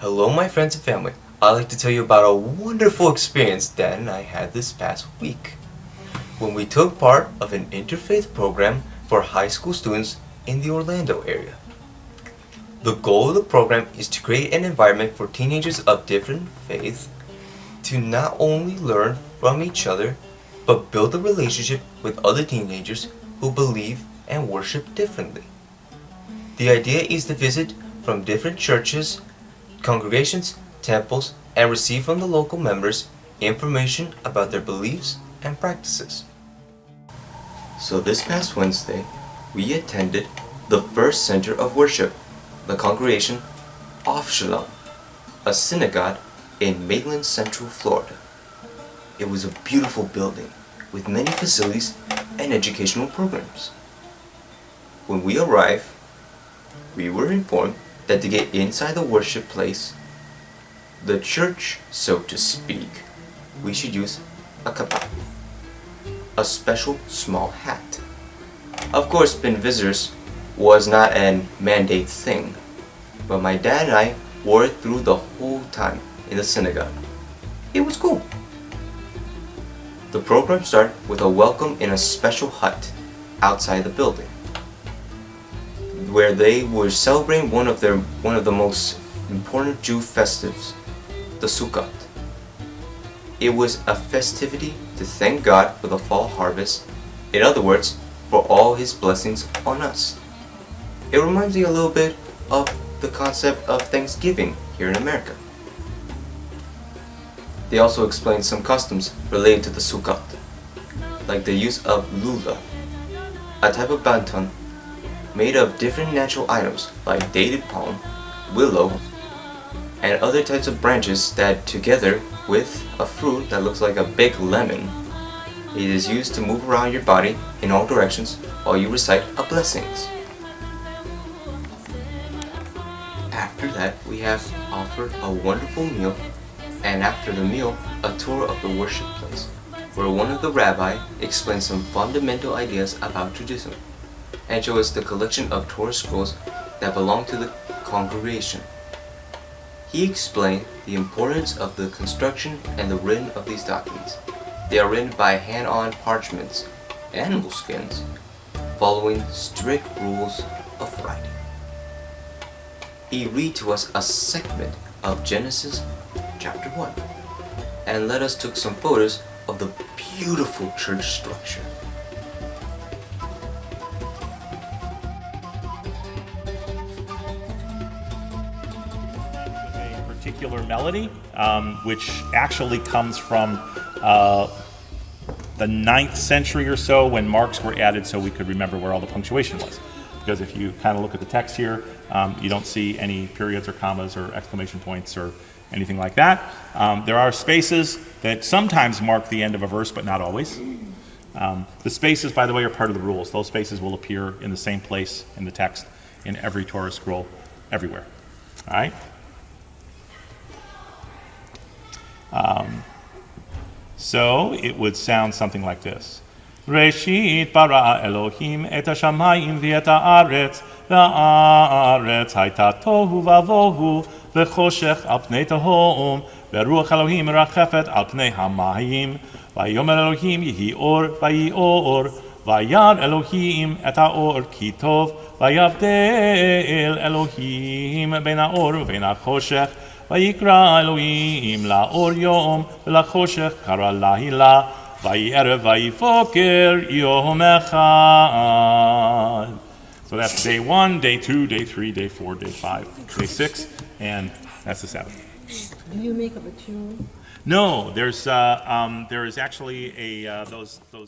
Hello, my friends and family. I'd like to tell you about a wonderful experience Dad and I had this past week when we took part of an interfaith program for high school students in the Orlando area. The goal of the program is to create an environment for teenagers of different faiths to not only learn from each other, but build a relationship with other teenagers who believe and worship differently. The idea is to visit from different churches, congregations, temples, and receive from the local members information about their beliefs and practices. So this past Wednesday, we attended the first center of worship, the congregation Ohevshalom, a synagogue in Maitland, Central Florida. It was a beautiful building with many facilities and educational programs. When we arrived, we were informed that to get inside the worship place, the church, so to speak, we should use a kippah, a special small hat. Of course, being visitors was not a mandate thing, but my dad and I wore it through the whole time in the synagogue. It was cool. The program started with a welcome in a special hut outside the building, where they were celebrating one of the most important Jew festives, the Sukkot. It was a festivity to thank God for the fall harvest, in other words, for all His blessings on us. It reminds me a little bit of the concept of Thanksgiving here in America. They also explained some customs related to the Sukkot, like the use of lulav, a type of bantan made of different natural items like dated palm, willow, and other types of branches that, together with a fruit that looks like a big lemon, it is used to move around your body in all directions while you recite a blessings. After that, we have offered a wonderful meal, and after the meal, a tour of the worship place, where one of the rabbi explained some fundamental ideas about Judaism and showed us the collection of Torah scrolls that belong to the congregation. He explained the importance of the construction and the written of these documents. They are written by hand-on parchments, animal skins, following strict rules of writing. He read to us a segment of Genesis chapter 1 and let us took some photos of the beautiful church structure. A particular melody, which actually comes from the 9th century or so, when marks were added so we could remember where all the punctuation was. Because if you kind of look at the text here, you don't see any periods or commas or exclamation points or anything like that. There are spaces that sometimes mark the end of a verse, but not always. The spaces, by the way, are part of the rules. Those spaces will appear in the same place in the text in every Torah scroll, everywhere. All right? So it would sound something like this. Reshit bara Elohim et hashamayim v'et haaretz, v'haaretz hayta tohu vavohu, v'choshech al pnei tehom, v'ruach Elohim merachefet al pnei hamayim, v'yomer Elohim yehi or, v'yi or, v'yar Elohim et haor ki tov, v'yavdel Elohim ben haor v'ben hachoshech, ויקרא אלוהים לאור יום ולחושך קרא לילה ויערב ויבוקר יום אחד. So that's day 1, day 2, day 3, day 4, day 5, day 6, and that's the Sabbath. Do you make up a tune? No, there is actually those little.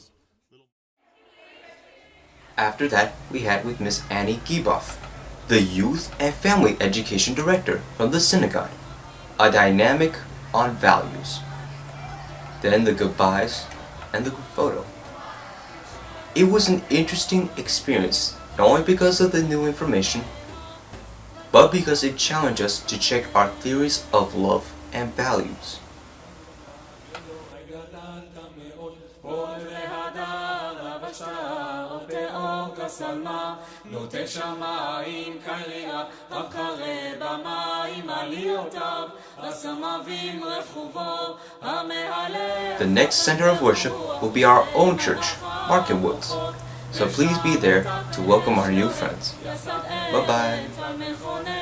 After that, we had with Miss Annie Gieboff, the Youth and Family Education Director from the synagogue, a dynamic on values. Then the goodbyes and the group photo. It was an interesting experience, not only because of the new information, but because it challenged us to check our theories of love and values. ושלמה, נוטה שמיים כלילה, הקרא במים עליותיו, הסמבים רכובו, המעלה. The next center of worship will be our own church, Market Woods. So please be there to welcome our new friends. Bye-bye.